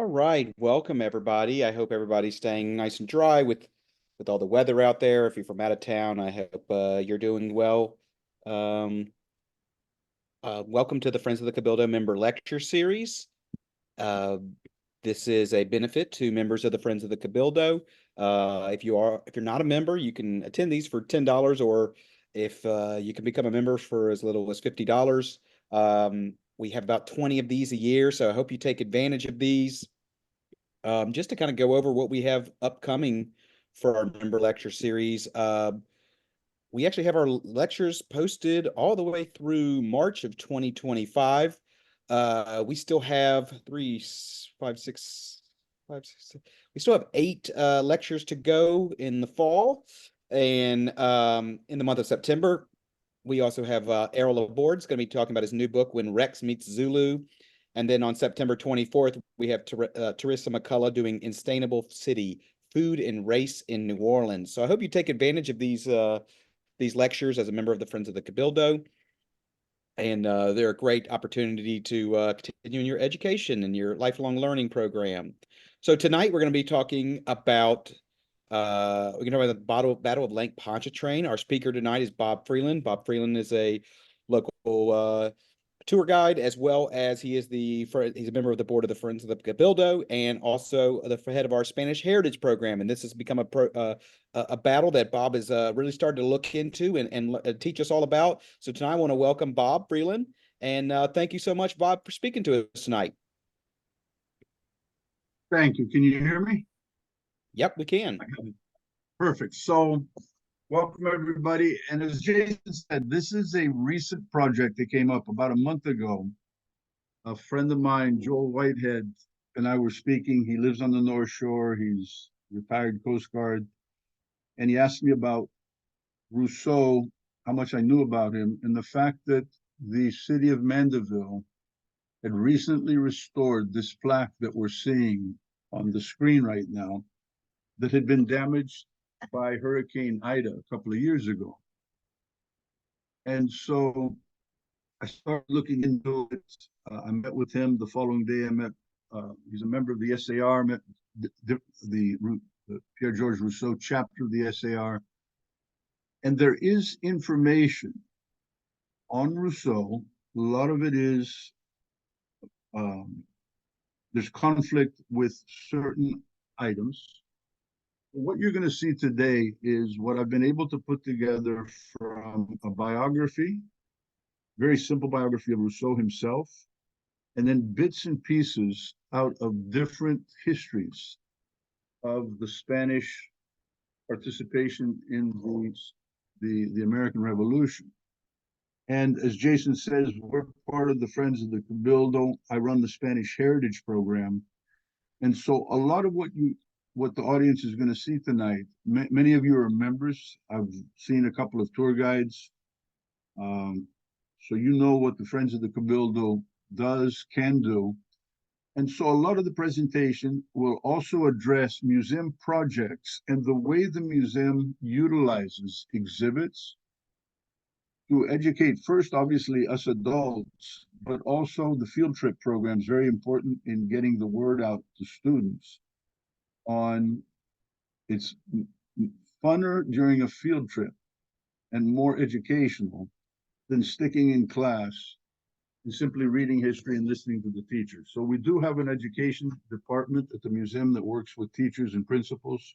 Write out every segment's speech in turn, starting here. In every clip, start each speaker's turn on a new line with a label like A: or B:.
A: All right, welcome everybody. I hope everybody's staying nice and dry with all the weather out there. If you're from out of town, I hope you're doing well. Um, Welcome to the Friends of the Cabildo member lecture series. Uh, this is a benefit to members of the Friends of the Cabildo. If you're not a member, you can attend these for $10, or if you can become a member for as little as $50. We have about 20 of these a year, so I hope you take advantage of these. Just to kind of go over what we have upcoming for our member lecture series. We actually have our lectures posted all the way through March of 2025. We still have we still have eight lectures to go in the fall. And in the month of September, we also have Errol Aboard's going to be talking about his new book, When Rex Meets Zulu. And then on September 24th, we have Teresa McCullough doing Instainable City, Food and Race in New Orleans. So I hope you take advantage of these lectures as a member of the Friends of the Cabildo. And they're a great opportunity to continue in your education and your lifelong learning program. So tonight we're going to be talking about we're going to talk about the Battle of Lake Pontchartrain. Our speaker tonight is Bob Freeland. Bob Freeland is a local tour guide, as well as he's a member of the board of the Friends of the Cabildo, and also the head of our Spanish Heritage Program. And this has become a battle that Bob has really started to look into and teach us all about. So tonight I want to welcome Bob Freeland, and thank you so much, Bob, for speaking to us tonight.
B: Thank you. Can you hear me?
A: Yep, we can.
B: Perfect. So, welcome everybody. And as Jason said, this is a recent project that came up about a month ago. A friend of mine, Joel Whitehead, and I were speaking. He lives on the North Shore. He's retired Coast Guard. And he asked me about Rousseau, how much I knew about him, and the fact that the city of Mandeville had recently restored this plaque that we're seeing on the screen right now that had been damaged by Hurricane Ida a couple of years ago. And so I started looking into it. I met with him the following day. He's a member of the SAR, met the Pierre Georges Rousseau chapter of the SAR. And there is information on Rousseau. A lot of it is, there's conflict with certain items. What you're going to see today is what I've been able to put together from a biography, very simple biography of Rousseau himself, and then bits and pieces out of different histories of the Spanish participation in the American Revolution. And as Jason says, we're part of the Friends of the Cabildo. I run the Spanish Heritage Program. And so a lot of what the audience is going to see tonight, many of you are members. I've seen a couple of tour guides. So you know what the Friends of the Cabildo can do. And so a lot of the presentation will also address museum projects and the way the museum utilizes exhibits to educate first, obviously, us adults, but also the field trip program is very important in getting the word out to students on it's funner during a field trip and more educational than sticking in class and simply reading history and listening to the teachers. So we do have an education department at the museum that works with teachers and principals.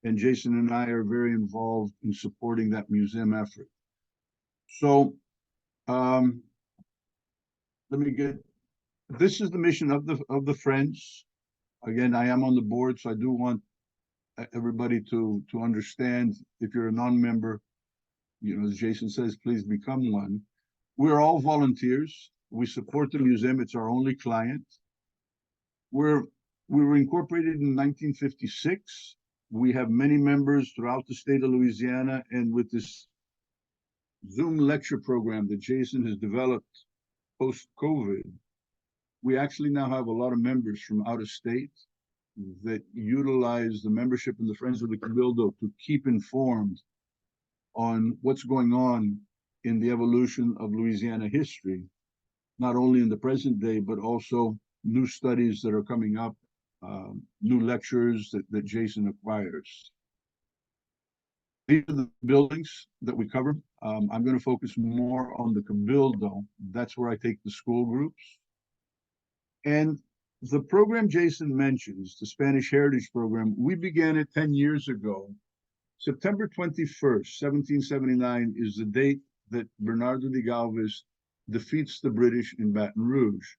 B: And Jason and I are very involved in supporting that museum effort. So this is the mission of the Friends. Again, I am on the board, so I do want everybody to understand. If you're a non-member, as Jason says, please become one. We're all volunteers. We support the museum. It's our only client. We were incorporated in 1956. We have many members throughout the state of Louisiana, and with this Zoom lecture program that Jason has developed post-COVID, we actually now have a lot of members from out of state that utilize the membership in the Friends of the Cabildo to keep informed on what's going on in the evolution of Louisiana history, not only in the present day, but also new studies that are coming up, new lectures that Jason acquires. These are the buildings that we cover. I'm going to focus more on the Cabildo. That's where I take the school groups. And the program Jason mentions, the Spanish Heritage Program, we began it 10 years ago. September 21st, 1779 is the date that Bernardo de Galvez defeats the British in Baton Rouge.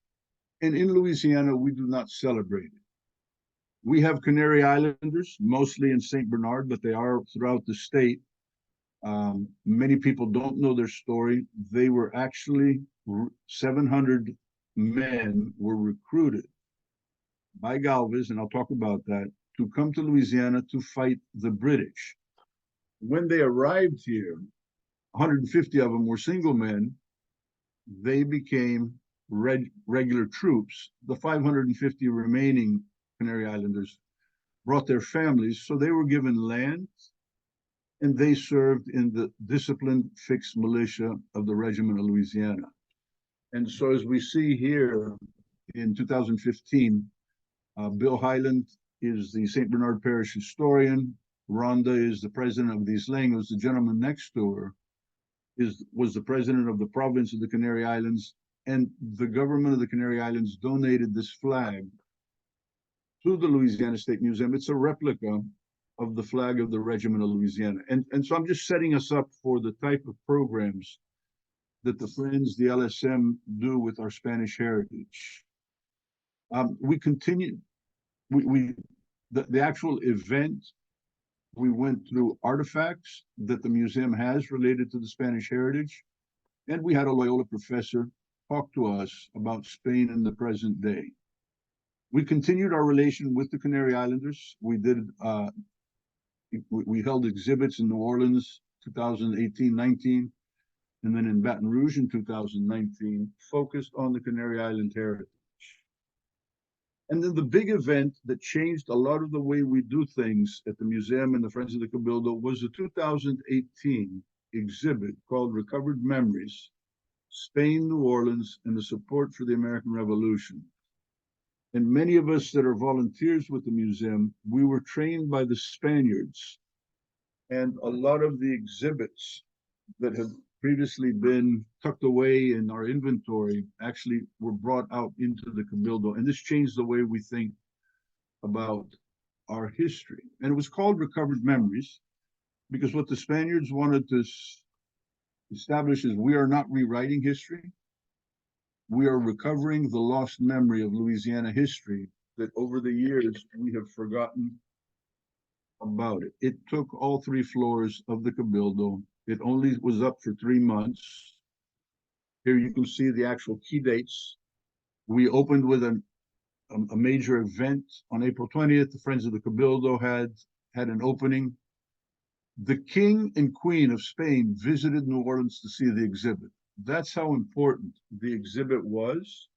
B: And in Louisiana, we do not celebrate it. We have Canary Islanders, mostly in St. Bernard, but they are throughout the state. Many people don't know their story. They were actually 700 men were recruited by Galvez, and I'll talk about that, to come to Louisiana to fight the British. When they arrived here, 150 of them were single men. They became regular troops. The 550 remaining Canary Islanders brought their families, so they were given land, and they served in the disciplined fixed militia of the Regiment of Louisiana. And so as we see here in 2015, Bill Highland is the St. Bernard Parish historian. Rhonda is the president of the Isleños. The gentleman next to her was the president of the province of the Canary Islands, and the government of the Canary Islands donated this flag to the Louisiana State Museum. It's a replica of the flag of the Regiment of Louisiana. And so I'm just setting us up for the type of programs that the Friends, the LSM, do with our Spanish heritage. We continue, the actual event, we went through artifacts that the museum has related to the Spanish heritage, and we had a Loyola professor talk to us about Spain in the present day. We continued our relation with the Canary Islanders. We held exhibits in New Orleans 2018-19, and then in Baton Rouge in 2019, focused on the Canary Island heritage. And then the big event that changed a lot of the way we do things at the museum and the Friends of the Cabildo was the 2018 exhibit called Recovered Memories, Spain, New Orleans, and the Support for the American Revolution. And many of us that are volunteers with the museum, we were trained by the Spaniards. And a lot of the exhibits that have previously been tucked away in our inventory actually were brought out into the Cabildo. And this changed the way we think about our history. And it was called Recovered Memories because what the Spaniards wanted to establish is we are not rewriting history. We are recovering the lost memory of Louisiana history that over the years we have forgotten about it. It took all 3 floors of the Cabildo. It only was up for 3 months. Here you can see the actual key dates. We opened with a major event on April 20th. The Friends of the Cabildo had an opening. The King and Queen of Spain visited New Orleans to see the exhibit. That's how important the exhibit was.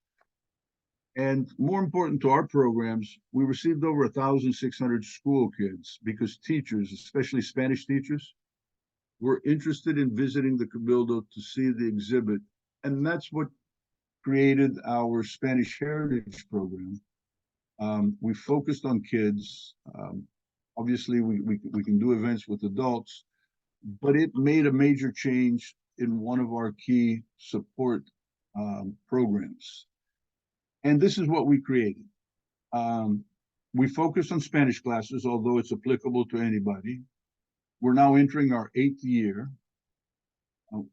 B: And more important to our programs, we received over 1,600 school kids because teachers, especially Spanish teachers, were interested in visiting the Cabildo to see the exhibit. And that's what created our Spanish Heritage Program. We focused on kids. Obviously, we can do events with adults, but it made a major change in one of our key support programs. And this is what we created. We focused on Spanish classes, although it's applicable to anybody. We're now entering our 8th year.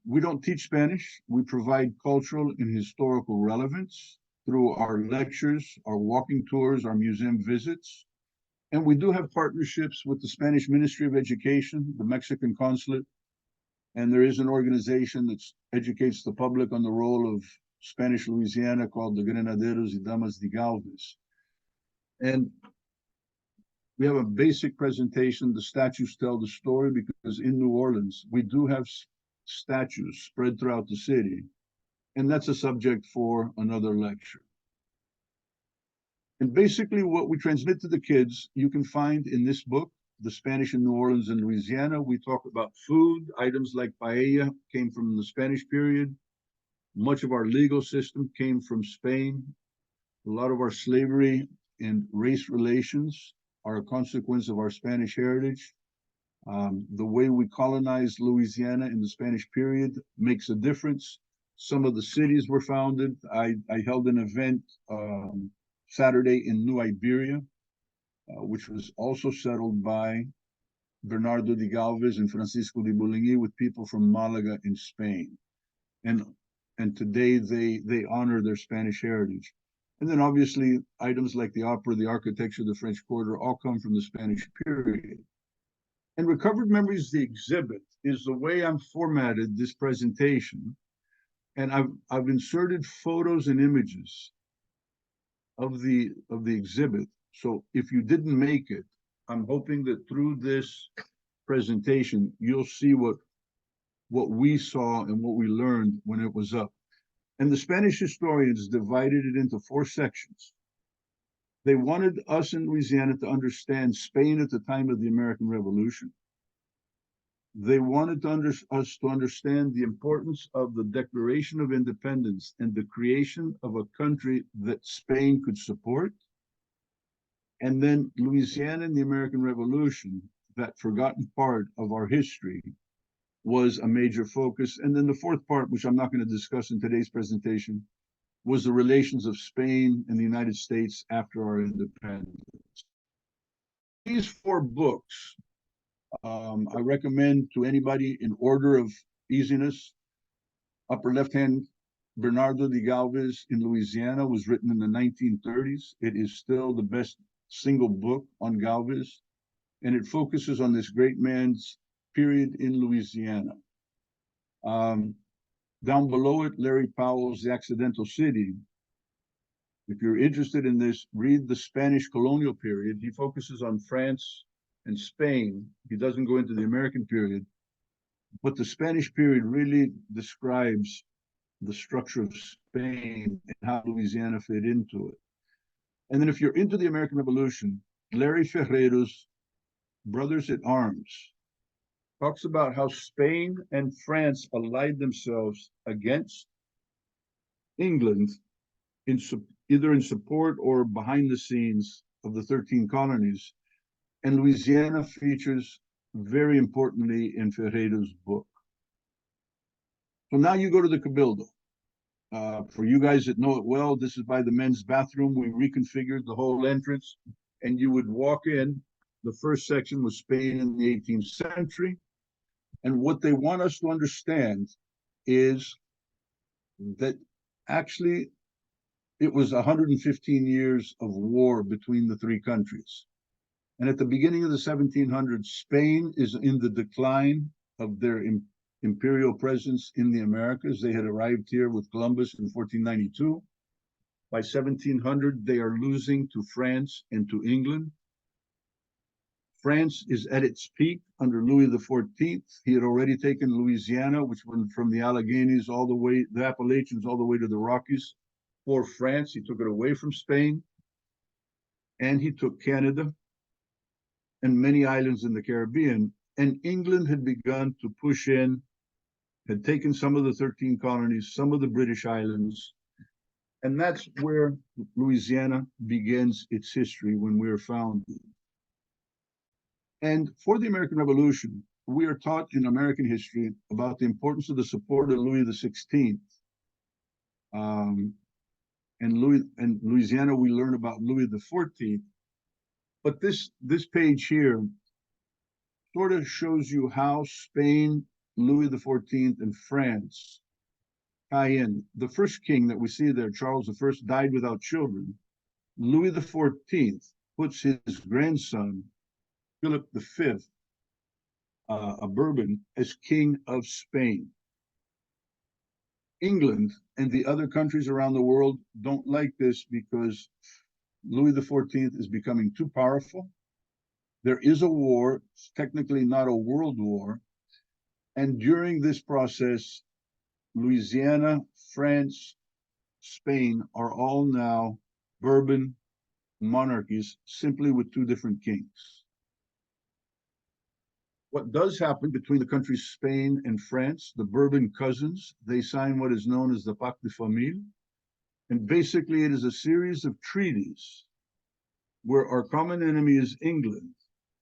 B: We don't teach Spanish. We provide cultural and historical relevance through our lectures, our walking tours, our museum visits. And we do have partnerships with the Spanish Ministry of Education, the Mexican Consulate, and there is an organization that educates the public on the role of Spanish Louisiana called the Granaderos y Damas de Galvez. And we have a basic presentation. The statues tell the story because in New Orleans, we do have statues spread throughout the city. And that's a subject for another lecture. And basically what we transmit to the kids, you can find in this book, The Spanish in New Orleans and Louisiana. We talk about food. Items like paella came from the Spanish period. Much of our legal system came from Spain. A lot of our slavery and race relations are a consequence of our Spanish heritage. The way we colonized Louisiana in the Spanish period makes a difference. Some of the cities were founded. I held an event Saturday in New Iberia, which was also settled by Bernardo de Galvez and Francisco de Bouligny with people from Malaga in Spain. And today they honor their Spanish heritage. And then obviously items like the opera, the architecture, the French Quarter all come from the Spanish period. And Recovered Memories, the exhibit, is the way I'm formatted this presentation. And I've inserted photos and images of the exhibit. So if you didn't make it, I'm hoping that through this presentation, you'll see what we saw and what we learned when it was up. And the Spanish historians divided it into 4 sections. They wanted us in Louisiana to understand Spain at the time of the American Revolution. They wanted us to understand the importance of the Declaration of Independence and the creation of a country that Spain could support. And then Louisiana and the American Revolution, that forgotten part of our history, was a major focus. And then the 4th part, which I'm not going to discuss in today's presentation, was the relations of Spain and the United States after our independence. These 4 books, I recommend to anybody in order of easiness. Upper left-hand, Bernardo de Galvez in Louisiana was written in the 1930s. It is still the best single book on Galvez, and it focuses on this great man's period in Louisiana. Down below it, Larry Powell's The Accidental City. If you're interested in this, read the Spanish colonial period. He focuses on France and Spain. He doesn't go into the American period, but the Spanish period really describes the structure of Spain and how Louisiana fit into it. And then if you're into the American Revolution, Larry Ferrero's Brothers at Arms talks about how Spain and France allied themselves against England either in support or behind the scenes of the 13 colonies. And Louisiana features very importantly in Ferrero's book. So now you go to the Cabildo. For you guys that know it well, this is by the men's bathroom. We reconfigured the whole entrance, and you would walk in. The first section was Spain in the 18th century. And what they want us to understand is that actually it was 115 years of war between the 3 countries. And at the beginning of the 1700s, Spain is in the decline of their imperial presence in the Americas. They had arrived here with Columbus in 1492. By 1700, they are losing to France and to England. France is at its peak under Louis XIV. He had already taken Louisiana, which went from the Alleghenies all the way, the Appalachians, all the way to the Rockies. For France, he took it away from Spain, and he took Canada and many islands in the Caribbean. And England had begun to push in, had taken some of the 13 colonies, some of the British islands, and that's where Louisiana begins its history when we were founded. And for the American Revolution, we are taught in American history about the importance of the support of Louis XVI. And Louisiana, we learn about Louis XIV. But this page here sort of shows you how Spain, Louis XIV, and France tie in. The first king that we see there, Charles I, died without children. Louis XIV puts his grandson, Philip V, a Bourbon, as king of Spain. England and the other countries around the world don't like this because Louis XIV is becoming too powerful. There is a war, it's technically not a world war. And during this process, Louisiana, France, Spain are all now Bourbon monarchies, simply with 2 different kings. What does happen between the countries Spain and France, the Bourbon cousins, they sign what is known as the Pacte de Famille. And basically, it is a series of treaties where our common enemy is England.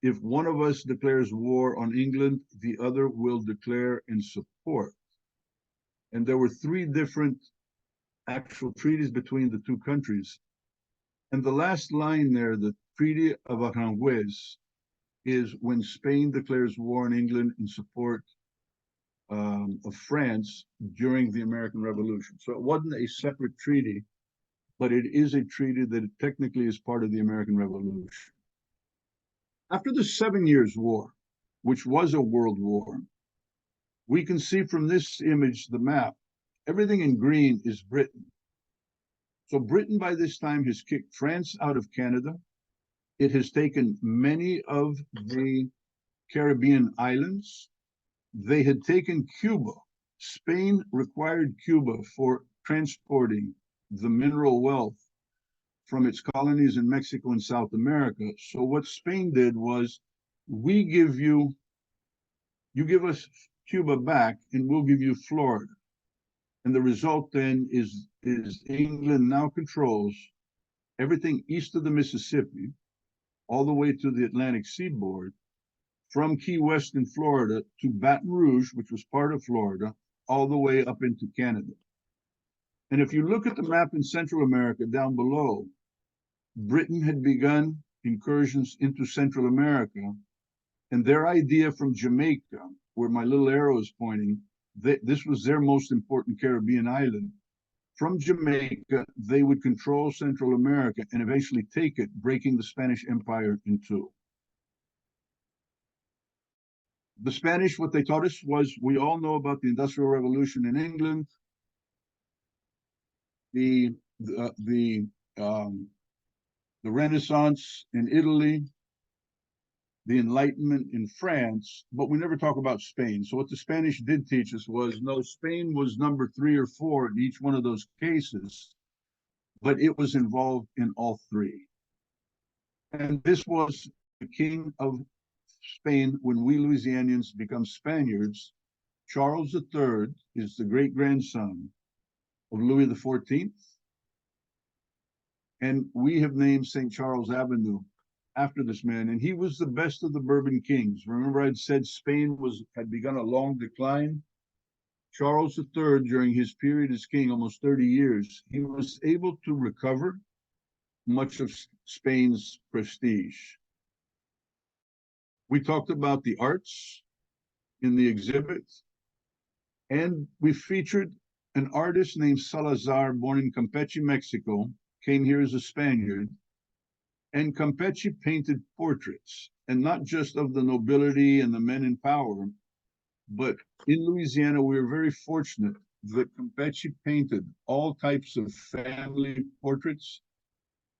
B: If one of us declares war on England, the other will declare in support. And there were three different actual treaties between the two countries. And the last line there, the Treaty of Aranjuez, is when Spain declares war on England in support of France during the American Revolution. So it wasn't a separate treaty, but it is a treaty that technically is part of the American Revolution. After the 7 Years' War, which was a world war, we can see from this image, the map, everything in green is Britain. So Britain by this time has kicked France out of Canada. It has taken many of the Caribbean islands. They had taken Cuba. Spain required Cuba for transporting the mineral wealth from its colonies in Mexico and South America. So what Spain did was, you give us Cuba back, and we'll give you Florida. And the result then is England now controls everything east of the Mississippi, all the way to the Atlantic seaboard, from Key West in Florida to Baton Rouge, which was part of Florida, all the way up into Canada. And if you look at the map in Central America down below, Britain had begun incursions into Central America, and their idea from Jamaica, where my little arrow is pointing, this was their most important Caribbean island. From Jamaica, they would control Central America and eventually take it, breaking the Spanish Empire in two. The Spanish, what they taught us was, we all know about the Industrial Revolution in England, the Renaissance in Italy, the Enlightenment in France, but we never talk about Spain. So what the Spanish did teach us was, no, Spain was number 3 or 4 in each one of those cases, but it was involved in all three. And this was the king of Spain when we Louisianians become Spaniards. Charles III is the great-grandson of Louis XIV, and we have named St. Charles Avenue after this man, and he was the best of the Bourbon kings. Remember, I'd said Spain had begun a long decline. Charles III, during his period as king, almost 30 years, he was able to recover much of Spain's prestige. We talked about the arts in the exhibit, and we featured an artist named Salazar, born in Campeche, Mexico, came here as a Spaniard, and Campeche painted portraits, and not just of the nobility and the men in power, but in Louisiana, we were very fortunate that Campeche painted all types of family portraits,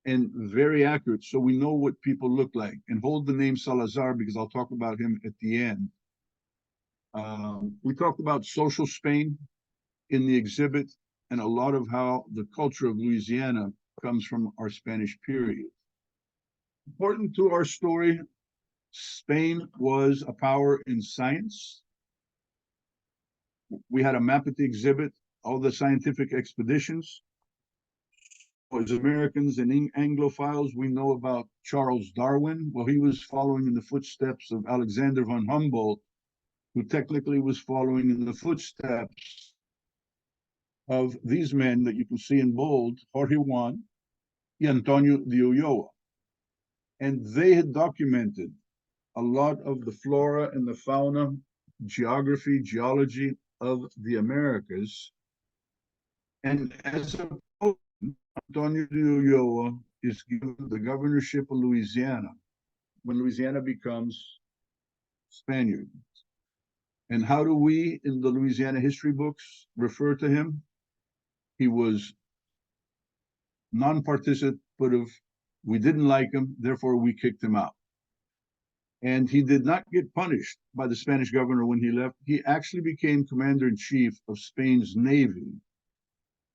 B: and very accurate, so we know what people look like. And hold the name Salazar, because I'll talk about him at the end. We talked about social Spain in the exhibit, and a lot of how the culture of Louisiana comes from our Spanish period. Important to our story, Spain was a power in science. We had a map at the exhibit, all the scientific expeditions. As Americans and Anglophiles, we know about Charles Darwin. Well, he was following in the footsteps of Alexander von Humboldt, who technically was following in the footsteps of these men that you can see in bold, Jorge Juan y Antonio de Ulloa. And they had documented a lot of the flora and the fauna, geography, geology of the Americas. And as a Antonio de Ulloa is given the governorship of Louisiana when Louisiana becomes Spaniard. And how do we, in the Louisiana history books, refer to him? He was non-participative. We didn't like him, therefore we kicked him out. And he did not get punished by the Spanish governor when he left. He actually became commander-in-chief of Spain's navy.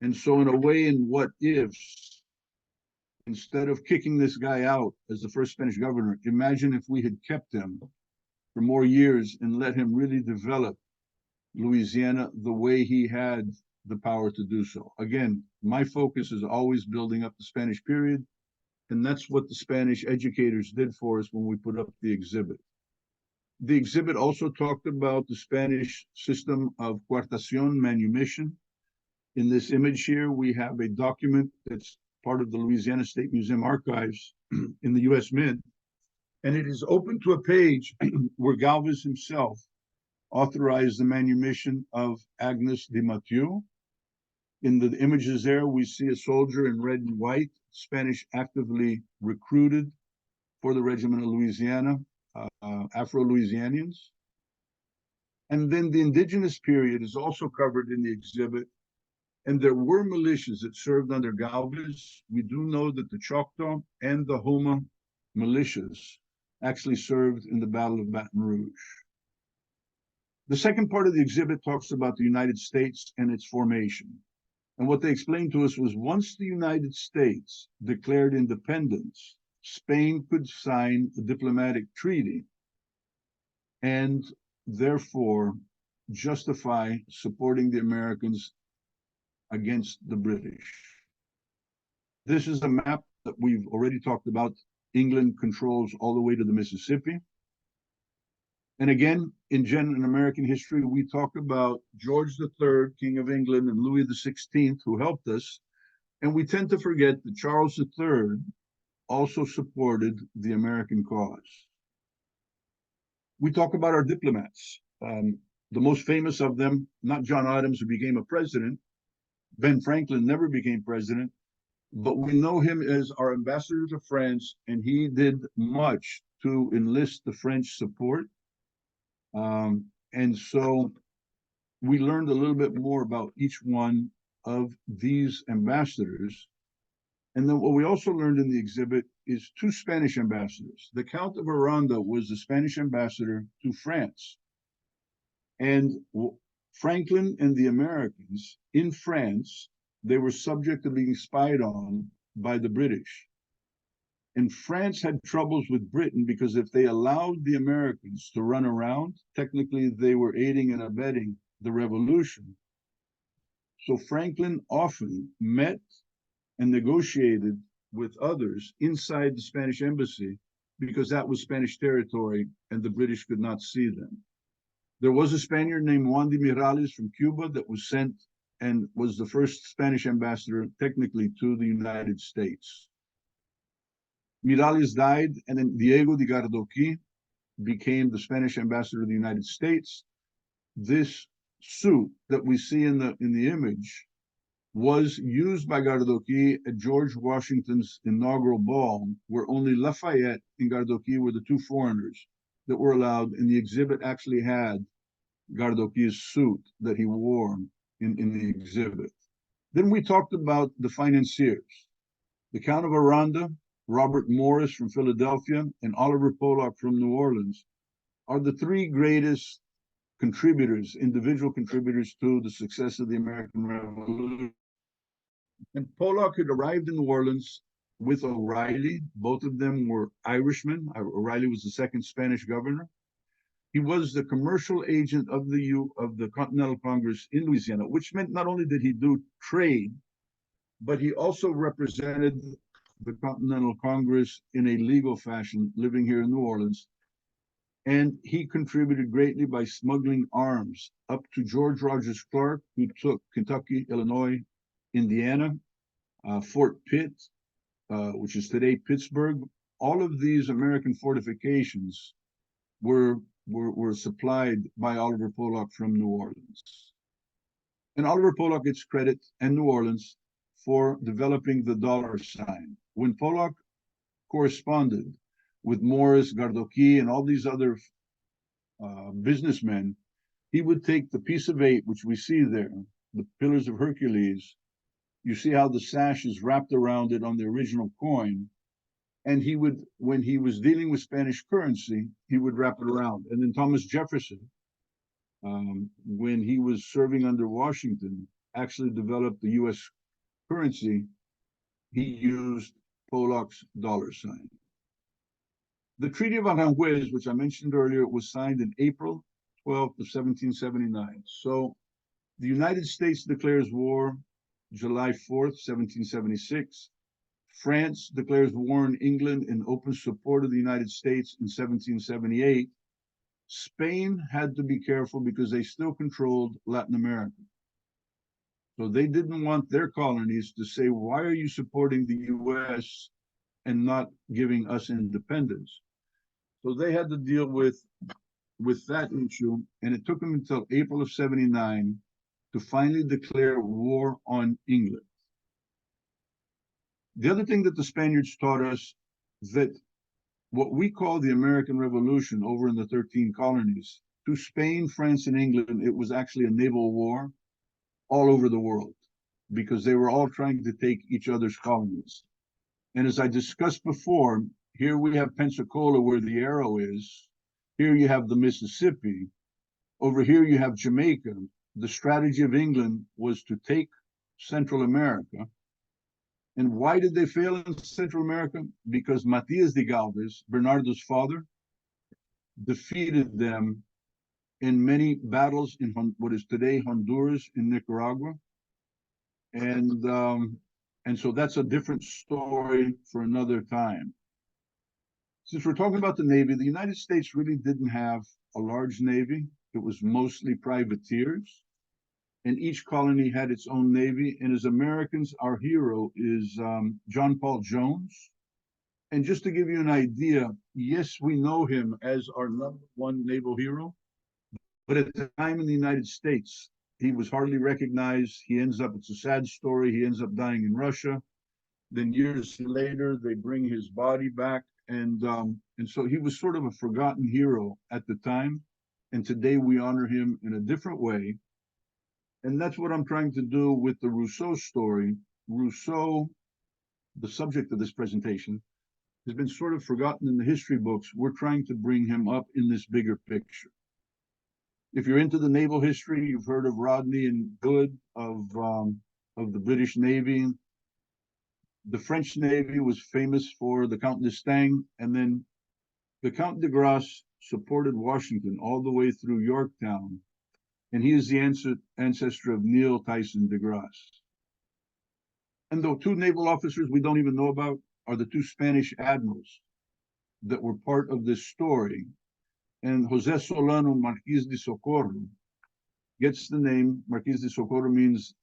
B: And so in a way, in what ifs, instead of kicking this guy out as the first Spanish governor, imagine if we had kept him for more years and let him really develop Louisiana the way he had the power to do so. Again, My focus is always building up the Spanish period, and that's what the Spanish educators did for us when we put up the exhibit. The exhibit also talked about the Spanish system of cuartación manumission. In this image here, we have a document that's part of the Louisiana State Museum archives in the U.S. Mint, and it is open to a page where Galvez himself authorized the manumission of Agnes de Mathieu. In the images there, we see a soldier in red and white, Spanish actively recruited for the Regiment of Louisiana, Afro-Louisianians. And then the indigenous period is also covered in the exhibit. And there were militias that served under Galvez. We do know that the Choctaw and the Homa militias actually served in the Battle of Baton Rouge. The second part of the exhibit talks about the United States and its formation. And what they explained to us was once the United States declared independence, Spain could sign a diplomatic treaty and therefore justify supporting the Americans against the British. This is a map that we've already talked about. England controls all the way to the Mississippi. And again, in American history, we talk about George III, King of England, and Louis XVI, who helped us. And we tend to forget that Charles III also supported the American cause. We talk about our diplomats. The most famous of them, not John Adams, who became a president. Ben Franklin never became president, but we know him as our ambassador to France, and he did much to enlist the French support. And so we learned a little bit more about each one of these ambassadors. And then what we also learned in the exhibit is two Spanish ambassadors. The Count of Aranda was the Spanish ambassador to France. And Franklin and the Americans in France, they were subject to being spied on by the British. And France had troubles with Britain because if they allowed the Americans to run around, technically they were aiding and abetting the revolution. So Franklin often met and negotiated with others inside the Spanish embassy because that was Spanish territory and the British could not see them. There was a Spaniard named Juan de Miralles from Cuba that was sent and was the first Spanish ambassador technically to the United States. Miralles died, and then Diego de Gardoqui became the Spanish ambassador to the United States. This suit that we see in the image was used by Gardoqui at George Washington's inaugural ball, where only Lafayette and Gardoqui were the two foreigners that were allowed, and the exhibit actually had Gardoqui's suit that he wore in the exhibit. Then we talked about the financiers. The Count of Aranda, Robert Morris from Philadelphia, and Oliver Pollock from New Orleans are the three greatest contributors, individual contributors to the success of the American Revolution. And Pollock had arrived in New Orleans with O'Reilly. Both of them were Irishmen. O'Reilly was the second Spanish governor. He was the commercial agent of the Continental Congress in Louisiana, which meant not only did he do trade, but he also represented the Continental Congress in a legal fashion, living here in New Orleans. And he contributed greatly by smuggling arms up to George Rogers Clark, who took Kentucky, Illinois, Indiana, Fort Pitt, which is today Pittsburgh. All of these American fortifications were supplied by Oliver Pollock from New Orleans. And Oliver Pollock gets credit, and New Orleans, for developing the dollar sign. When Pollock corresponded with Morris, Gardoqui, and all these other businessmen, he would take the piece of 8, which we see there, the Pillars of Hercules. You see how the sash is wrapped around it on the original coin. And he would, when he was dealing with Spanish currency, he would wrap it around. And then Thomas Jefferson, when he was serving under Washington, actually developed the U.S. currency. He used Pollock's dollar sign. The Treaty of Aranjuez, which I mentioned earlier, was signed in April 12th of 1779. So the United States declares war July 4th, 1776. France declares war on England in open support of the United States in 1778. Spain had to be careful because they still controlled Latin America. So they didn't want their colonies to say, why are you supporting the US and not giving us independence? So they had to deal with that issue, and it took them until April of 79 to finally declare war on England. The other thing that the Spaniards taught us, that what we call the American Revolution over in the 13 colonies, to Spain, France, and England, it was actually a naval war all over the world because they were all trying to take each other's colonies. And as I discussed before, here we have Pensacola where the arrow is. Here you have the Mississippi. Over here you have Jamaica. The strategy of England was to take Central America. And why did they fail in Central America? Because Matias de Galvez, Bernardo's father, defeated them in many battles in what is today Honduras and Nicaragua. And so that's a different story for another time. Since we're talking about the Navy, the United States really didn't have a large Navy. It was mostly privateers. And each colony had its own Navy. And as Americans, our hero is John Paul Jones. And just to give you an idea, yes, we know him as our #1 naval hero. But at the time in the United States, he was hardly recognized. He ends up, it's a sad story, he ends up dying in Russia. Then years later, they bring his body back. And so he was sort of a forgotten hero at the time. And today we honor him in a different way. And that's what I'm trying to do with the Rousseau story. Rousseau, the subject of this presentation, has been sort of forgotten in the history books. We're trying to bring him up in this bigger picture. If you're into the naval history, you've heard of Rodney and Good of the British Navy. The French Navy was famous for the Count d'Estaing, and then the Count de Grasse supported Washington all the way through Yorktown, and he is the ancestor of Neil Tyson de Grasse. And the two naval officers we don't even know about are the two Spanish admirals that were part of this story. And Jose Solano Marquis de Socorro gets the name, Marquis de Socorro means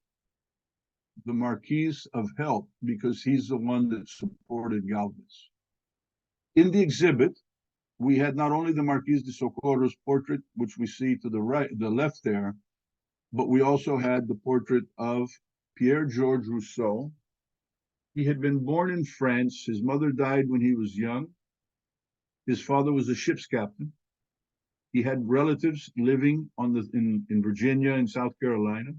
B: the Marquis of Help, because he's the one that supported Galvez. In the exhibit, we had not only the Marquis de Socorro's portrait, which we see to the right, the left there, but we also had the portrait of Pierre Georges Rousseau. He had been born in France. His mother died when he was young. His father was a ship's captain. He had relatives living in Virginia and South Carolina.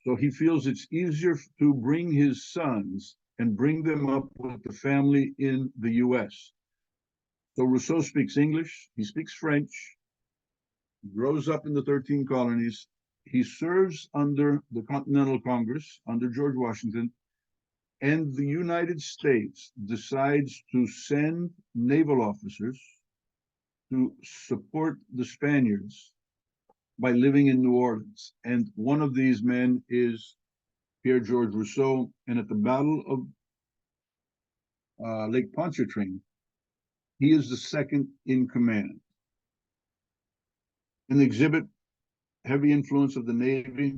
B: So he feels it's easier to bring his sons and bring them up with the family in the US. So Rousseau speaks English, he speaks French, he grows up in the 13 colonies. He serves under the Continental Congress, under George Washington, and the United States decides to send naval officers to support the Spaniards by living in New Orleans. And one of these men is Pierre Georges Rousseau. And at the Battle of Lake Pontchartrain, he is the second in command. In the exhibit, heavy influence of the Navy.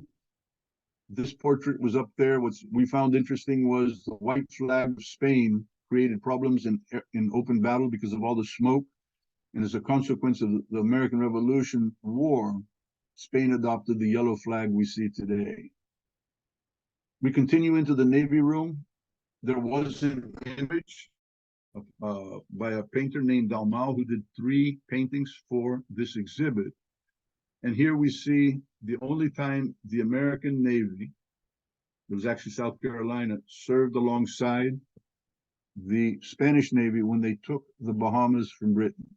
B: This portrait was up there. What we found interesting was the white flag of Spain created problems in open battle because of all the smoke. And as a consequence of the American Revolution war, Spain adopted the yellow flag we see today. We continue into the Navy room. There was an image by a painter named Dalmau who did 3 paintings for this exhibit. And here we see the only time the American Navy, it was actually South Carolina, served alongside the Spanish Navy when they took the Bahamas from Britain.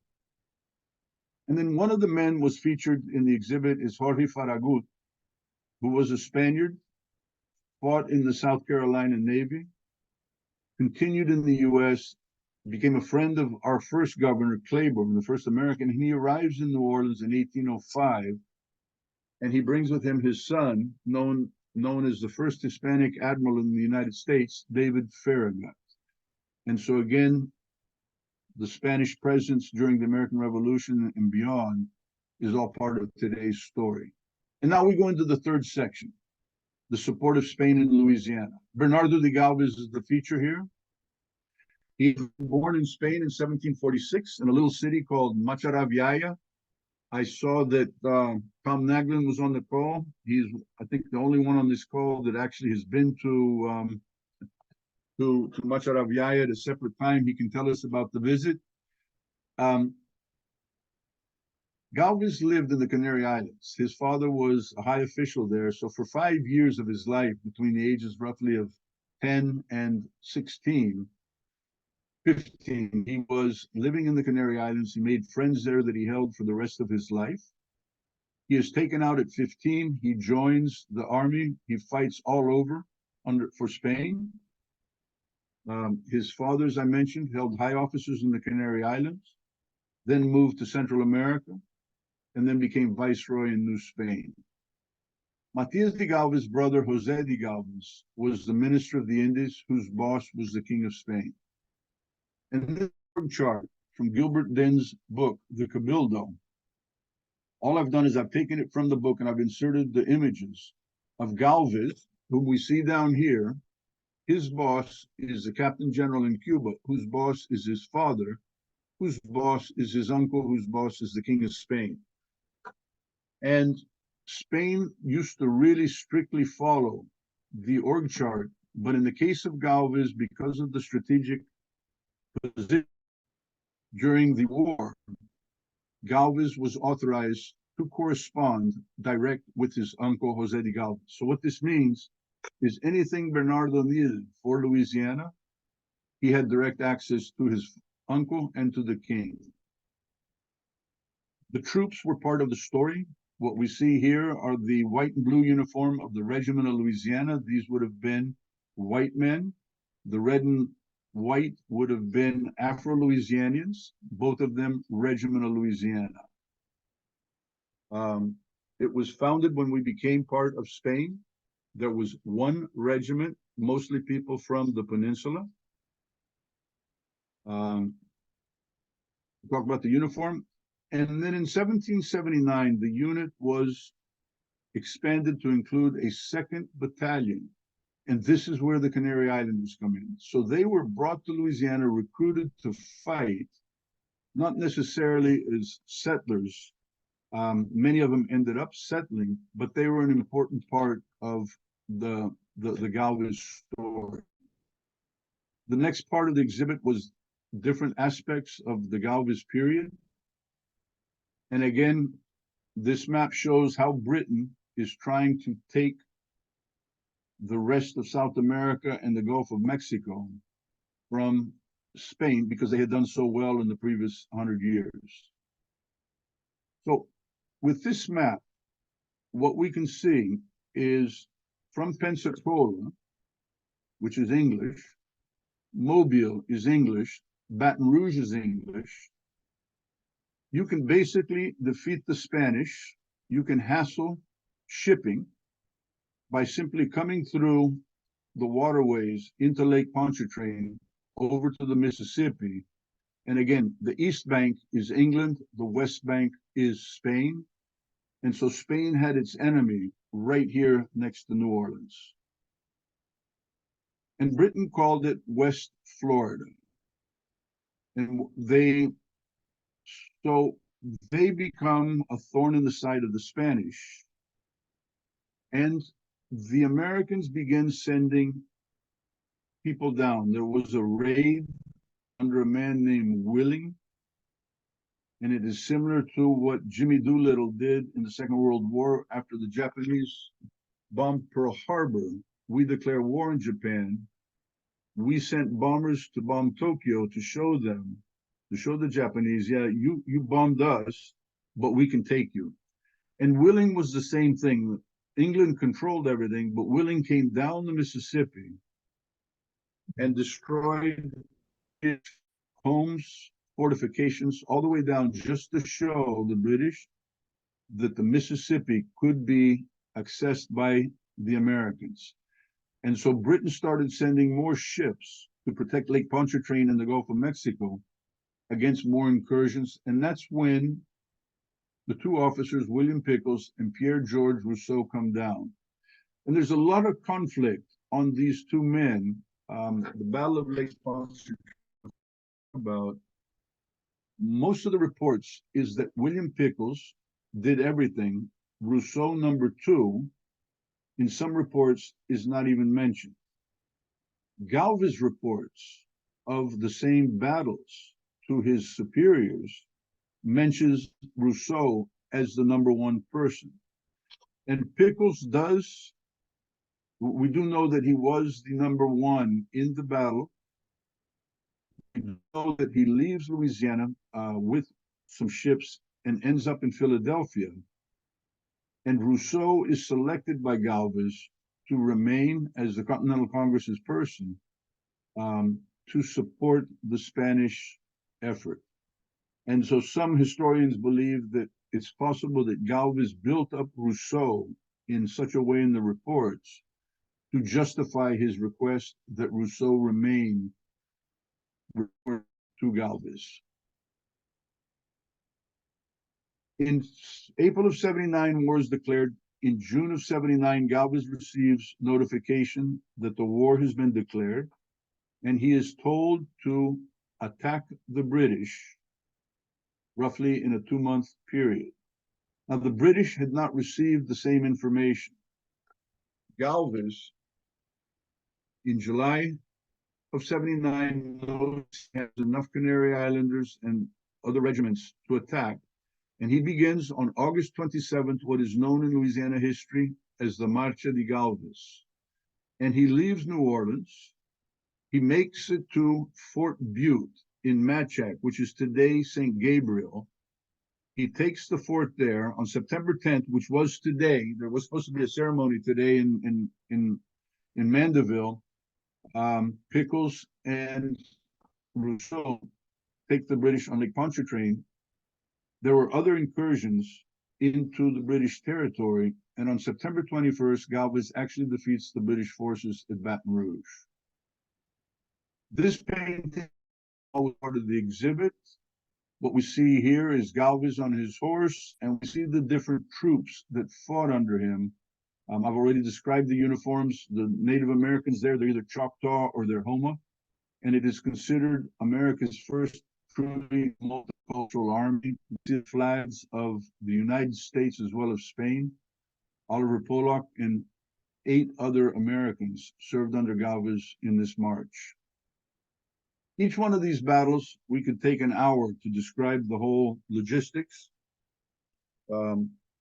B: And then one of the men was featured in the exhibit is Jorge Farragut, who was a Spaniard, fought in the South Carolina Navy, continued in the US, became a friend of our first governor, Claiborne, the first American. And he arrives in New Orleans in 1805, and he brings with him his son, known known as the first Hispanic admiral in the United States, David Farragut. And so again, the Spanish presence during the American Revolution and beyond is all part of today's story. And now we go into the third section, the support of Spain in Louisiana. Bernardo de Galvez is the feature here. He was born in Spain in 1746 in a little city called Macharavillaya. I saw that Tom Naglin was on the call. He's, I think, the only one on this call that actually has been to Macharavillaya at a separate time. He can tell us about the visit. Galvez lived in the Canary Islands. His father was a high official there. So for 5 years of his life, between the ages roughly of 10 and 16, 15, he was living in the Canary Islands. He made friends there that he held for the rest of his life. He is taken out at 15. He joins the army. He fights all over for Spain. His father, as I mentioned, held high offices in the Canary Islands, then moved to Central America, and then became viceroy in New Spain. Matias de Galvez's brother, Jose de Galvez, was the minister of the Indies, whose boss was the King of Spain. And this chart from Gilbert Denn's book, The Cabildo, all I've done is I've taken it from the book and I've inserted the images of Galvez, whom we see down here. His boss is the Captain General in Cuba, whose boss is his father, whose boss is his uncle, whose boss is the King of Spain. And Spain used to really strictly follow the org chart, but in the case of Galvez, because of the strategic position during the war, Galvez was authorized to correspond direct with his uncle, Jose de Galvez. So what this means is anything Bernardo needed for Louisiana, he had direct access to his uncle and to the king. The troops were part of the story. What we see here are the white and blue uniform of the Regiment of Louisiana. These would have been white men. The red and white would have been Afro-Louisianians, both of them Regiment of Louisiana. It was founded when we became part of Spain. There was one regiment, mostly people from the peninsula. Talk about the uniform. And then in 1779, the unit was expanded to include a second battalion. And this is where the Canary Islanders come in. So they were brought to Louisiana, recruited to fight, not necessarily as settlers. Many of them ended up settling, but they were an important part of the Galvez story. The next part of the exhibit was different aspects of the Galvez period. And again, this map shows how Britain is trying to take the rest of South America and the Gulf of Mexico from Spain because they had done so well in the previous 100 years. So with this map, what we can see is from Pensacola, which is English, Mobile is English, Baton Rouge is English. You can basically defeat the Spanish. You can hassle shipping by simply coming through the waterways into Lake Pontchartrain over to the Mississippi. And again, the East Bank is England, the West Bank is Spain. And so Spain had its enemy right here next to New Orleans. And Britain called it West Florida. And they become a thorn in the side of the Spanish. And the Americans began sending people down. There was a raid under a man named Willing. And it is similar to what Jimmy Doolittle did in the Second World War after the Japanese bombed Pearl Harbor. We declare war on Japan. We sent bombers to bomb Tokyo to show them, to show the Japanese, yeah, you bombed us, but we can take you. And Willing was the same thing. England controlled everything, but Willing came down the Mississippi and destroyed homes, fortifications, all the way down just to show the British that the Mississippi could be accessed by the Americans. And so Britain started sending more ships to protect Lake Pontchartrain and the Gulf of Mexico against more incursions. And that's when the two officers, William Pickles and Pierre George Rousseau, come down. And there's a lot of conflict on these two men. The Battle of Lake Pontchartrain, about most of the reports is that William Pickles did everything. Rousseau, number two, in some reports is not even mentioned. Galvez reports of the same battles to his superiors mentions Rousseau as the number one person. And Pickles does, we do know that he was the number one in the battle. We know that he leaves Louisiana with some ships and ends up in Philadelphia. And Rousseau is selected by Galvez to remain as the Continental Congress's person to support the Spanish effort. And so some historians believe that it's possible that Galvez built up Rousseau in such a way in the reports to justify his request that Rousseau remain to Galvez. In April of 79, war is declared. In June of 79, Galvez receives notification that the war has been declared, and he is told to attack the British roughly in a 2-month period. Now, the British had not received the same information. Galvez, in July of 79, knows he has enough Canary Islanders and other regiments to attack, and he begins on August 27th what is known in Louisiana history as the Marcha de Galvez. And he leaves New Orleans. He makes it to Fort Butte in Matchac, which is today St. Gabriel. He takes the fort there on September 10th, which was today. There was supposed to be a ceremony today in Mandeville. Pickles and Rousseau take the British on Lake Pontchartrain. There were other incursions into the British territory, and on September 21st, Galvez actually defeats the British forces at Baton Rouge. This painting was part of the exhibit. What we see here is Galvez on his horse, and we see the different troops that fought under him. I've already described the uniforms. The Native Americans there, they're either Choctaw or they're Homa, and it is considered America's first truly multicultural army. We see the flags of the United States as well as Spain. Oliver Pollock and 8 other Americans served under Galvez in this march. Each one of these battles, we could take an hour to describe the whole logistics.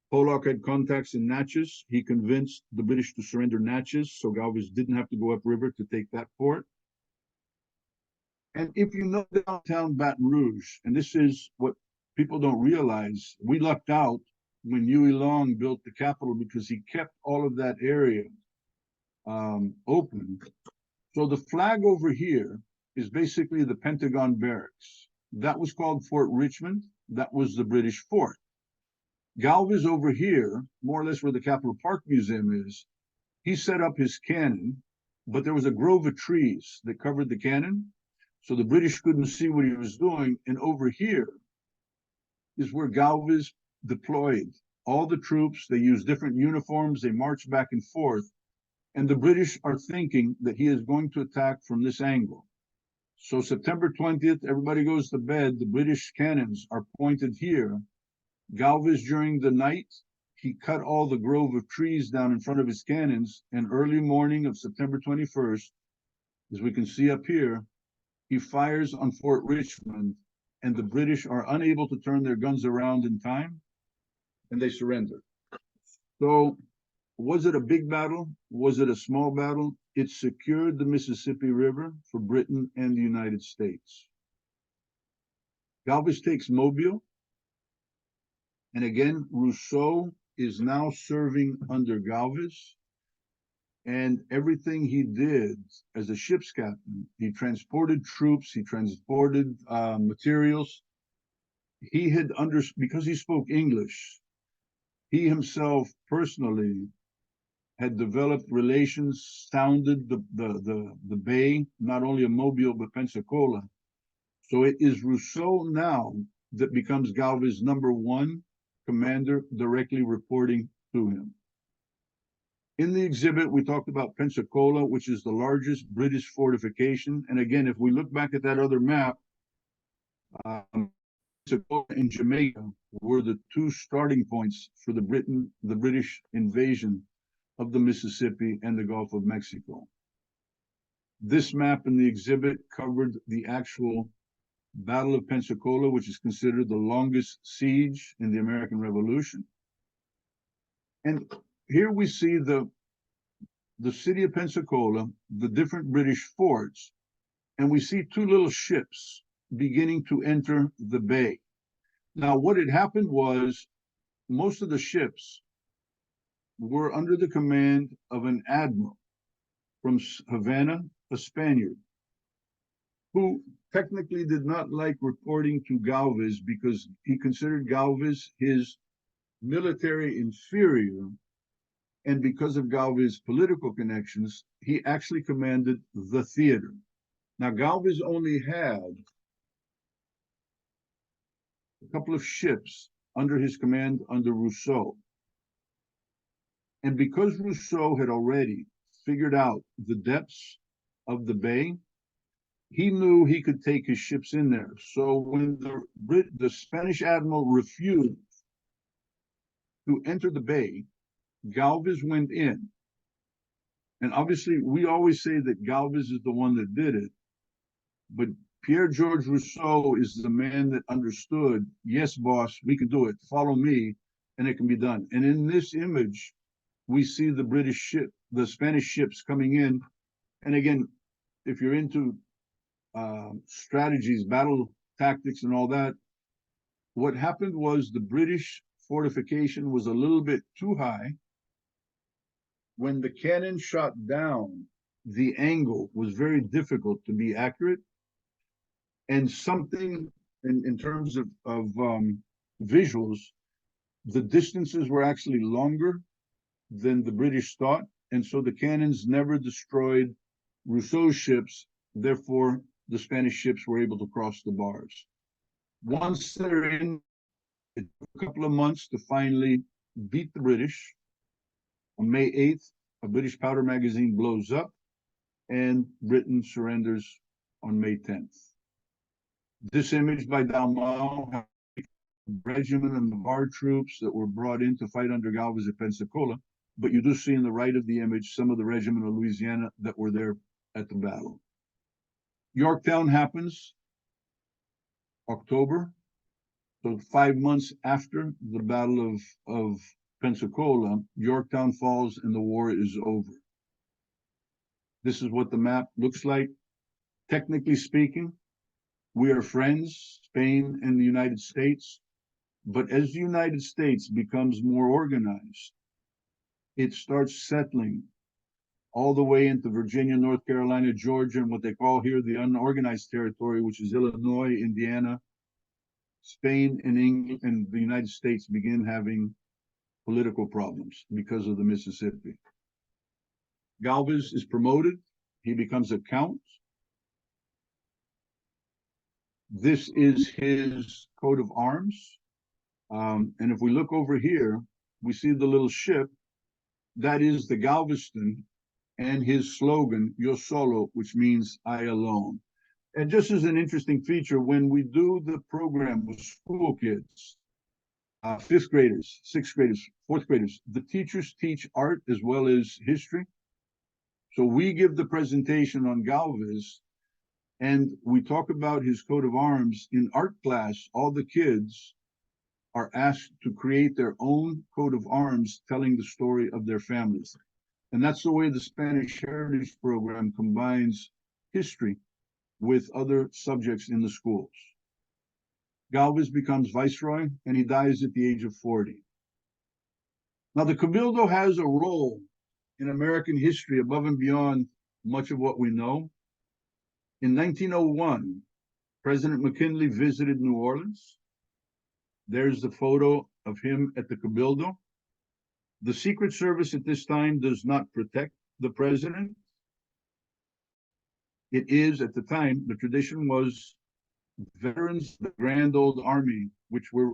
B: Pollock had contacts in Natchez. He convinced the British to surrender Natchez, so Galvez didn't have to go upriver to take that fort. And if you know downtown Baton Rouge, and this is what people don't realize, we lucked out when Huey Long built the Capitol because he kept all of that area open. So the flag over here is basically the Pentagon Barracks. That was called Fort Richmond. That was the British fort. Galvez over here, more or less where the Capitol Park Museum is, he set up his cannon, but there was a grove of trees that covered the cannon, so the British couldn't see what he was doing. And over here is where Galvez deployed all the troops. They used different uniforms. They marched back and forth. And the British are thinking that he is going to attack from this angle. So September 20th, everybody goes to bed. The British cannons are pointed here. Galvez, during the night, he cut all the grove of trees down in front of his cannons. And early morning of September 21st, as we can see up here, he fires on Fort Richmond, and the British are unable to turn their guns around in time, and they surrender. So was it a big battle? Was it a small battle? It secured the Mississippi River for Britain and the United States. Galvez takes Mobile. And again, Rousseau is now serving under Galvez. And everything he did as a ship's captain, he transported troops, he transported materials. He had because he spoke English, he himself personally had developed relations, sounded the bay, not only of Mobile, but Pensacola. So it is Rousseau now that becomes Galvez' #1 commander, directly reporting to him. In the exhibit, we talked about Pensacola, which is the largest British fortification. And again, if we look back at that other map, Pensacola and Jamaica were the two starting points for the British invasion of the Mississippi and the Gulf of Mexico. This map in the exhibit covered the actual Battle of Pensacola, which is considered the longest siege in the American Revolution. And here we see the city of Pensacola, the different British forts, and we see two little ships beginning to enter the bay. Now, what had happened was most of the ships were under the command of an admiral from Havana, a Spaniard, who technically did not like reporting to Galvez because he considered Galvez his military inferior. And because of Galvez's political connections, he actually commanded the theater. Now, Galvez only had a couple of ships under his command under Rousseau. And because Rousseau had already figured out the depths of the bay, he knew he could take his ships in there. So when the Spanish admiral refused to enter the bay, Galvez went in. And obviously, we always say that Galvez is the one that did it. But Pierre-Georges Rousseau is the man that understood, yes, boss, we can do it. Follow me, and it can be done. And in this image, we see the Spanish ships coming in. And again, if you're into strategies, battle tactics, and all that, what happened was the British fortification was a little bit too high. When the cannon shot down, the angle was very difficult to be accurate. And something in terms of visuals, the distances were actually longer than the British thought. And so the cannons never destroyed Rousseau's ships. Therefore, the Spanish ships were able to cross the bars. Once they're in, it took a couple of months to finally beat the British. On May 8th, a British powder magazine blows up, and Britain surrenders on May 10th. This image by Dalmau, the regiment and the bar troops that were brought in to fight under Galvez at Pensacola, but you do see in the right of the image some of the regiment of Louisiana that were there at the battle. Yorktown happens October, so 5 months after the Battle of Pensacola, Yorktown falls and the war is over. This is what the map looks like. Technically speaking, we are friends, Spain and the United States, but as the United States becomes more organized, it starts settling all the way into Virginia, North Carolina, Georgia, and what they call here the unorganized territory, which is Illinois, Indiana. Spain and England and the United States begin having political problems because of the Mississippi. Galvez is promoted. He becomes a count. This is his coat of arms. And if we look over here, we see the little ship. That is the Galveston and his slogan, Yo Solo, which means I alone. And just as an interesting feature, when we do the program with school kids, 5th graders, 6th graders, 4th graders, the teachers teach art as well as history. So we give the presentation on Galvez, and we talk about his coat of arms. In art class, all the kids are asked to create their own coat of arms telling the story of their families. And that's the way the Spanish Heritage Program combines history with other subjects in the schools. Galvez becomes viceroy, and he dies at the age of 40. Now, the Cabildo has a role in American history above and beyond much of what we know. In 1901, President McKinley visited New Orleans. There's the photo of him at the Cabildo. The Secret Service at this time does not protect the president. It is, at the time, the tradition was veterans of the Grand Old Army, which were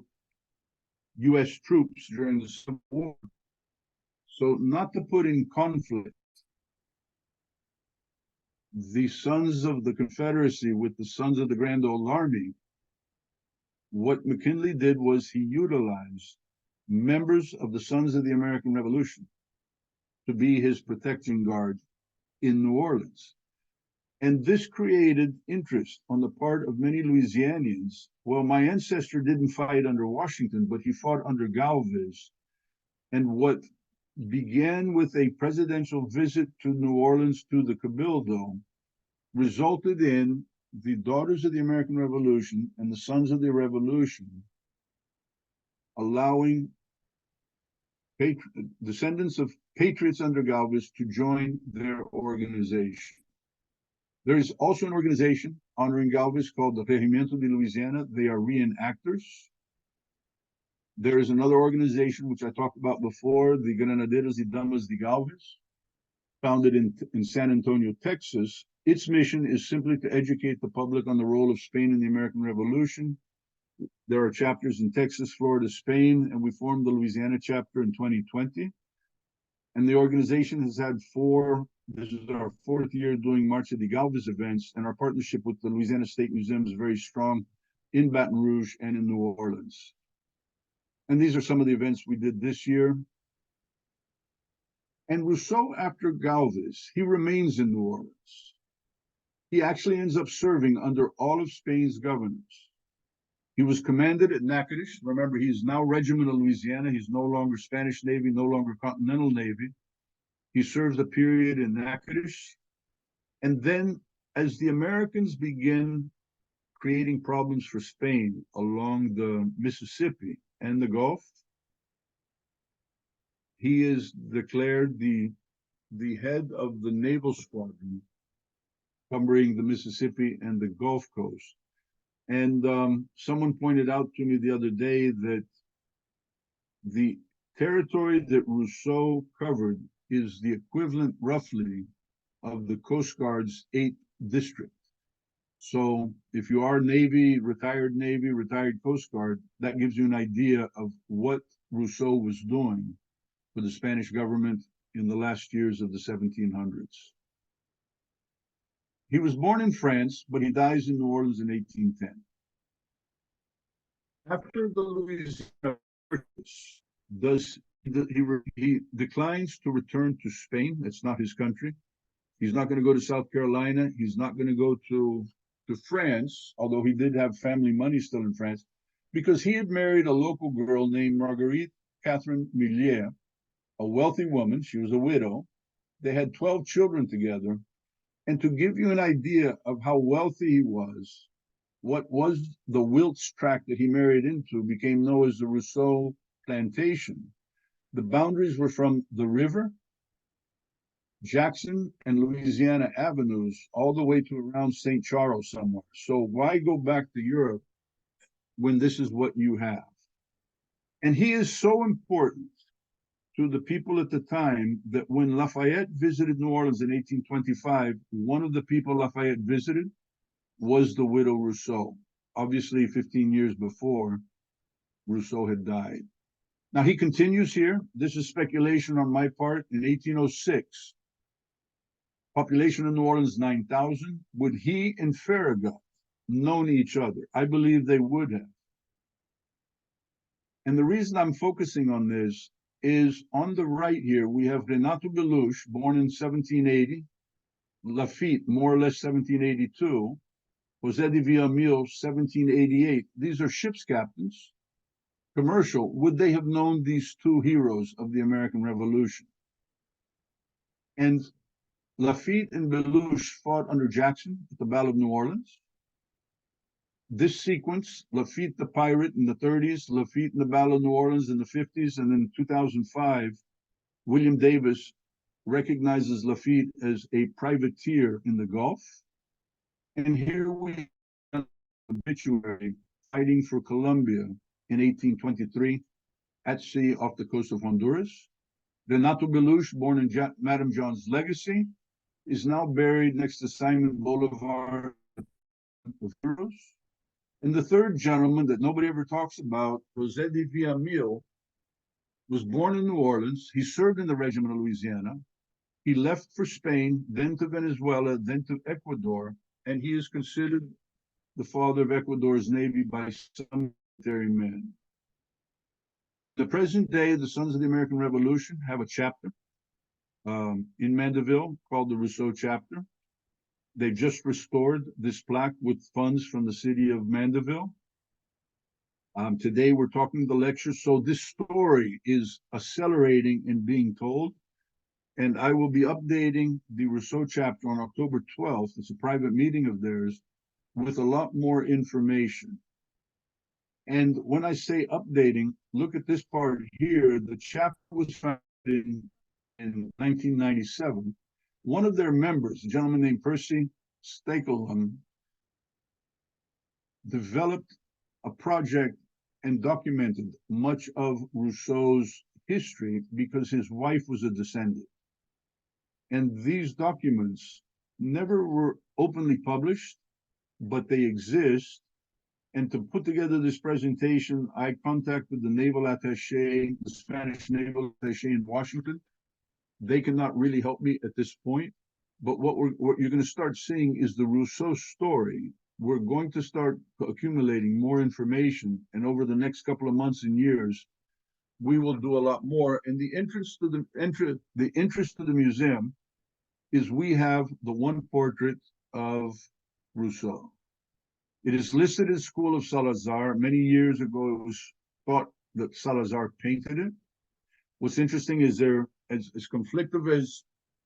B: U.S. troops during the Civil War. So, not to put in conflict the sons of the Confederacy with the sons of the Grand Old Army, what McKinley did was he utilized members of the Sons of the American Revolution to be his protection guard in New Orleans. And this created interest on the part of many Louisianians. Well, my ancestor didn't fight under Washington, but he fought under Galvez. And what began with a presidential visit to New Orleans to the Cabildo resulted in the Daughters of the American Revolution and the Sons of the Revolution allowing descendants of patriots under Galvez to join their organization. There is also an organization honoring Galvez called the Regimiento de Louisiana. They are reenactors. There is another organization which I talked about before, the Granaderos y Damas de Galvez, founded in San Antonio, Texas. Its mission is simply to educate the public on the role of Spain in the American Revolution. There are chapters in Texas, Florida, Spain, and we formed the Louisiana chapter in 2020. And the organization has had this is our fourth year doing Marcha de Galvez events, and our partnership with the Louisiana State Museum is very strong in Baton Rouge and in New Orleans. And these are some of the events we did this year. And Rousseau, after Galvez, he remains in New Orleans. He actually ends up serving under all of Spain's governors. He was commanded at Natchitoches. Remember, he's now Regiment of Louisiana. He's no longer Spanish Navy, no longer Continental Navy. He serves a period in Natchitoches. And then, as the Americans begin creating problems for Spain along the Mississippi and the Gulf, he is declared the head of the naval squadron covering the Mississippi and the Gulf Coast. And someone pointed out to me the other day that the territory that Rousseau covered is the equivalent, roughly, of the Coast Guard's 8th district. So if you are Navy, retired Coast Guard, that gives you an idea of what Rousseau was doing for the Spanish government in the last years of the 1700s. He was born in France, but he dies in New Orleans in 1810. After the Louisiana Purchase, he declines to return to Spain. That's not his country. He's not going to go to South Carolina. He's not going to go to France, although he did have family money still in France, because he had married a local girl named Marguerite Catherine Millier, a wealthy woman. She was a widow. They had 12 children together. And to give you an idea of how wealthy he was, what was the Wilkes tract that he married into became known as the Rousseau Plantation. The boundaries were from the river, Jackson, and Louisiana avenues, all the way to around St. Charles somewhere. So why go back to Europe when this is what you have? And he is so important to the people at the time that when Lafayette visited New Orleans in 1825, one of the people Lafayette visited was the widow Rousseau. Obviously, 15 years before, Rousseau had died. Now, he continues here. This is speculation on my part. In 1806, population of New Orleans, 9,000. Would he and Farragut known each other? I believe they would have. And the reason I'm focusing on this is on the right here, we have Renato Beluche, born in 1780, Lafitte, more or less 1782, José de Villamil, 1788. These are ship's captains, commercial. Would they have known these two heroes of the American Revolution? And Lafitte and Beluche fought under Jackson at the Battle of New Orleans. This sequence, Lafitte the pirate in the 30s, Lafitte in the Battle of New Orleans in the 50s, and in 2005, William Davis recognizes Lafitte as a privateer in the Gulf. And here we have an obituary fighting for Colombia in 1823 at sea off the coast of Honduras. Renato Belush, born in Madame John's legacy, is now buried next to Simon Bolivar of Heroes. And the third gentleman that nobody ever talks about, Jose de Villamil, was born in New Orleans. He served in the Regiment of Louisiana. He left for Spain, then to Venezuela, then to Ecuador, and he is considered the father of Ecuador's Navy by some military men. The present day, the Sons of the American Revolution have a chapter in Mandeville called the Rousseau chapter. They just restored this plaque with funds from the city of Mandeville. Today we're talking the lecture, so this story is accelerating and being told. And I will be updating the Rousseau chapter on October 12th. It's a private meeting of theirs with a lot more information. And when I say updating, look at this part here. The chapter was founded in 1997. One of their members, a gentleman named Percy Stakelham, developed a project and documented much of Rousseau's history because his wife was a descendant. And these documents never were openly published, but they exist. And to put together this presentation, I contacted the naval attaché, the Spanish naval attaché in Washington. They cannot really help me at this point. But what you're going to start seeing is the Rousseau story. We're going to start accumulating more information, and over the next couple of months and years, we will do a lot more. And the interest to the museum is we have the one portrait of Rousseau. It is listed in School of Salazar. Many years ago, it was thought that Salazar painted it. What's interesting is there, as conflictive as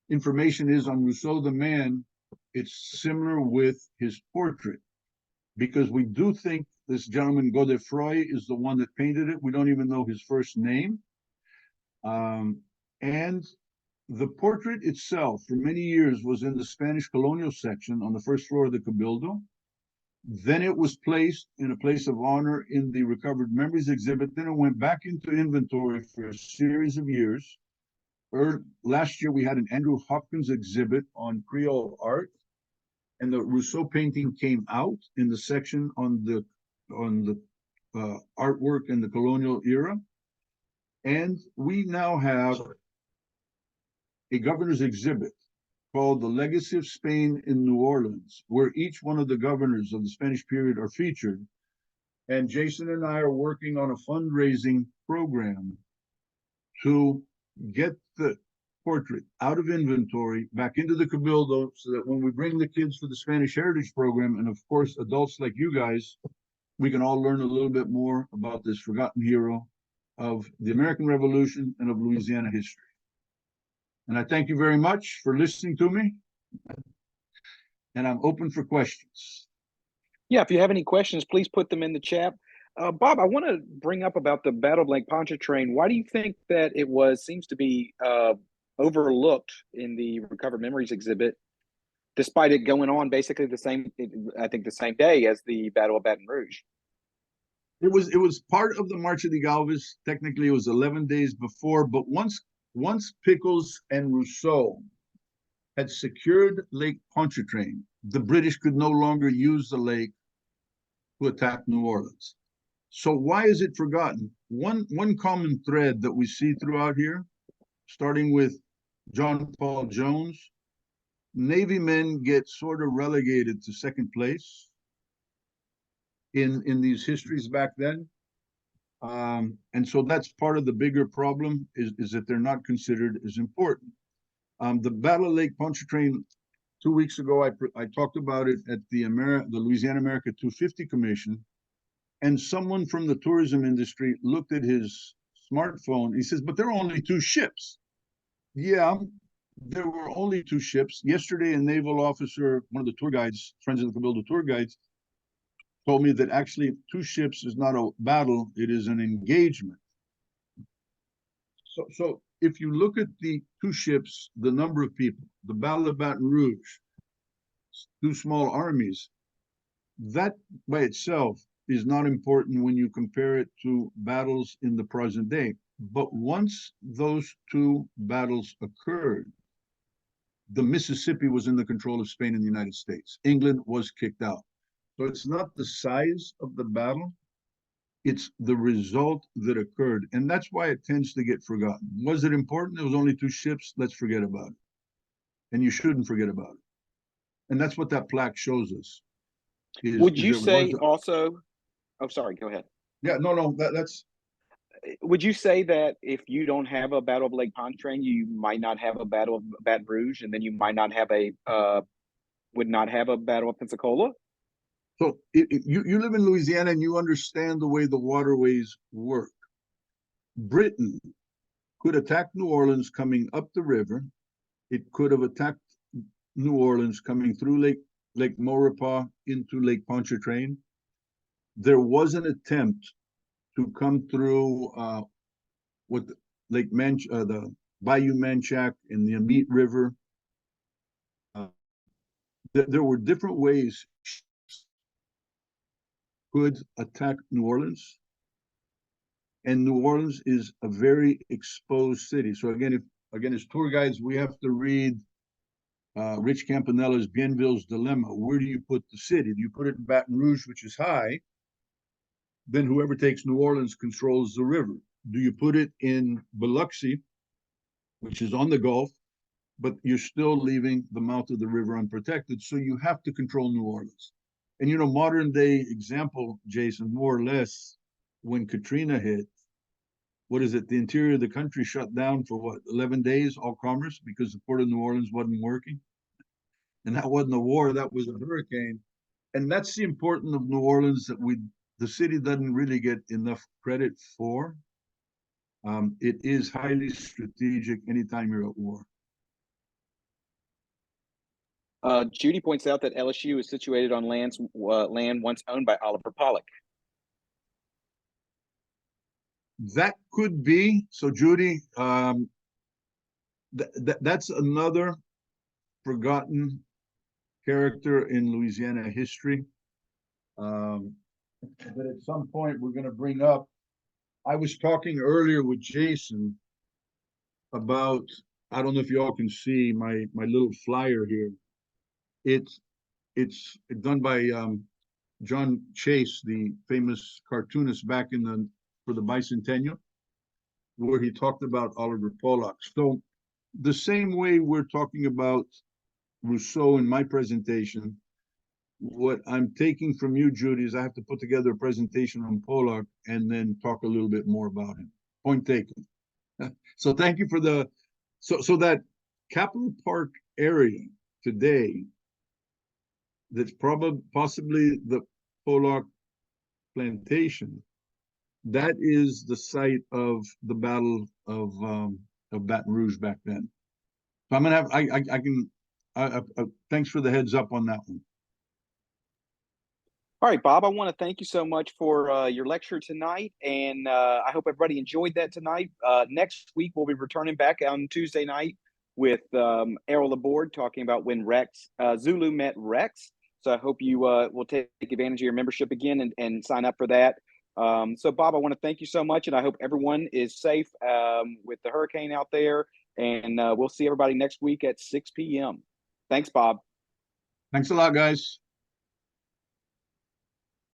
B: information is on Rousseau the man, it's similar with his portrait, because we do think this gentleman Godefroy is the one that painted it. We don't even know his first name. And the portrait itself, for many years, was in the Spanish colonial section on the first floor of the Cabildo. Then it was placed in a place of honor in the Recovered Memories exhibit. Then it went back into inventory for a series of years. Last year, we had an Andrew Hopkins exhibit on Creole art, and the Rousseau painting came out in the section on the artwork in the colonial era. And we now have a governor's exhibit called The Legacy of Spain in New Orleans, where each one of the governors of the Spanish period are featured. And Jason and I are working on a fundraising program to get the portrait out of inventory back into the Cabildo, so that when we bring the kids to the Spanish Heritage Program, and of course adults like you guys, we can all learn a little bit more about this forgotten hero of the American Revolution and of Louisiana history. And I thank you very much for listening to me, and I'm open for questions.
A: Yeah, if you have any questions, please put them in the chat. Bob, I want to bring up about the Battle of Lake Pontchartrain. Why do you think that seems to be overlooked in the Recovered Memories exhibit, despite it going on basically the same day as the Battle of Baton Rouge?
B: It was part of the March of the Galvez. Technically, it was 11 days before, but once Pickles and Rousseau had secured Lake Pontchartrain, the British could no longer use the lake to attack New Orleans. So why is it forgotten? One common thread that we see throughout here, starting with John Paul Jones, Navy men get sort of relegated to second place in these histories back then. And so that's part of the bigger problem, is that they're not considered as important. The Battle of Lake Pontchartrain, 2 weeks ago, I talked about it at the Louisiana America 250 Commission, and someone from the tourism industry looked at his smartphone. He says, but there are only 2 ships. Yeah, there were only 2 ships. Yesterday, a naval officer, one of the tour guides, Friends of the Cabildo tour guides, told me that actually 2 ships is not a battle, it is an engagement. So if you look at the 2 ships, the number of people, the Battle of Baton Rouge, 2 small armies, that by itself is not important when you compare it to battles in the present day. But once those two battles occurred, the Mississippi was in the control of Spain and the United States. England was kicked out. So it's not the size of the battle, it's the result that occurred. And that's why it tends to get forgotten. Was it important? There was only two ships. Let's forget about it. And you shouldn't forget about it. And that's what that plaque shows us.
A: Would you
B: It was
A: say also, oh, sorry, go ahead.
B: yeah, no, that's
A: Would you say that if you don't have a Battle of Lake Pontchartrain, you might not have a Battle of Baton Rouge, and then you might not have would not have a Battle of Pensacola?
B: so you live in Louisiana and you understand the way the waterways work. Britain could attack New Orleans coming up the river. It could have attacked New Orleans coming through Lake Maurepas into Lake Pontchartrain. There was an attempt to come through with the Bayou Manchac and the Amite River. There were different ways could attack New Orleans, and New Orleans is a very exposed city. So again, as tour guides, we have to read Rich Campanella's Bienville's Dilemma. Where do you put the city? Do you put it in Baton Rouge, which is high? Then whoever takes New Orleans controls the river. Do you put it in Biloxi, which is on the Gulf, but you're still leaving the mouth of the river unprotected? So you have to control New Orleans. And modern day example, Jason, more or less, when Katrina hit, what is it? The interior of the country shut down for what, 11 days, all commerce, because the port of New Orleans wasn't working. And that wasn't a war, that was a hurricane. And that's the importance of New Orleans that the city doesn't really get enough credit for. It is highly strategic anytime you're at war.
A: Judy points out that LSU is situated on land once owned by Oliver Pollock.
B: That could be. So, Judy, that's another forgotten character in Louisiana history. But at some point, we're going to bring up. I was talking earlier with Jason about, I don't know if you all can see my little flyer here. It's done by John Chase, the famous cartoonist back for the bicentennial, where he talked about Oliver Pollock. So the same way we're talking about Rousseau in my presentation, what I'm taking from you, Judy, is I have to put together a presentation on Pollock and then talk a little bit more about him. Point taken. So thank you for so that Capitol Park area today, that's possibly the Pollock plantation, that is the site of the Battle of Baton Rouge back then. So I'm gonna have thanks for the heads up on that one.
A: All right, Bob, I want to thank you so much for your lecture tonight, and I hope everybody enjoyed that tonight. Next week, we'll be returning back on Tuesday night with Errol Laborde talking about when Zulu met Rex. So I hope you will take advantage of your membership again and sign up for that. So, Bob, I want to thank you so much, and I hope everyone is safe with the hurricane out there, and we'll see everybody next week at 6 p.m. Thanks, Bob.
B: Thanks a lot, guys.